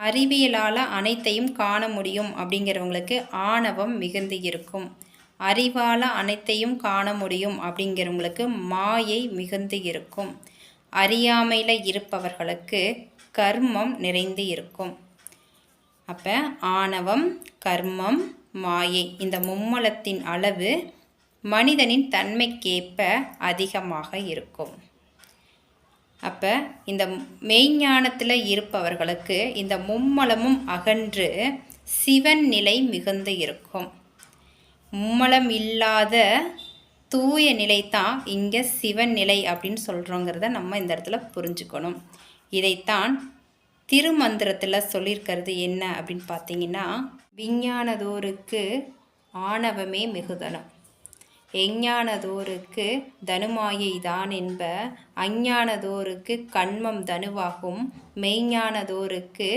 அறிவியலால் அனைத்தையும் காண முடியும் அப்படிங்கிறவங்களுக்கு ஆணவம் மிகுந்து இருக்கும். அறிவால் அனைத்தையும் காண முடியும் அப்படிங்கிறவங்களுக்கு மாயை மிகுந்து இருக்கும். அறியாமையில் இருப்பவர்களுக்கு கர்மம் நிறைந்து இருக்கும். அப்போ ஆணவம், கர்மம், மாயை இந்த மும்மலத்தின் அளவு மனிதனின் தன்மைக்கேற்ப அதிகமாக இருக்கும். அப்போ இந்த மெய்ஞானத்தில் இருப்பவர்களுக்கு இந்த மும்மலமும் அகன்று சிவன் நிலை மிகுந்து இருக்கும். மும்மலம் இல்லாத தூய நிலை தான் இங்கே சிவன் நிலை அப்படின்னு சொல்கிறோங்கிறத நம்ம இந்த இடத்துல புரிஞ்சுக்கணும். இதைத்தான் திருமந்திரத்தில் சொல்லியிருக்கிறது என்ன அப்படின்னு பார்த்தீங்கன்னா, விஞ்ஞானதோருக்கு ஆணவமே மிகுதலும், எஞ்ஞானதோருக்கு தனுமாயை தான் என்ப, அஞ்ஞானதோருக்கு கண்மம் தனுவாகும், மெய்ஞானதோருக்கு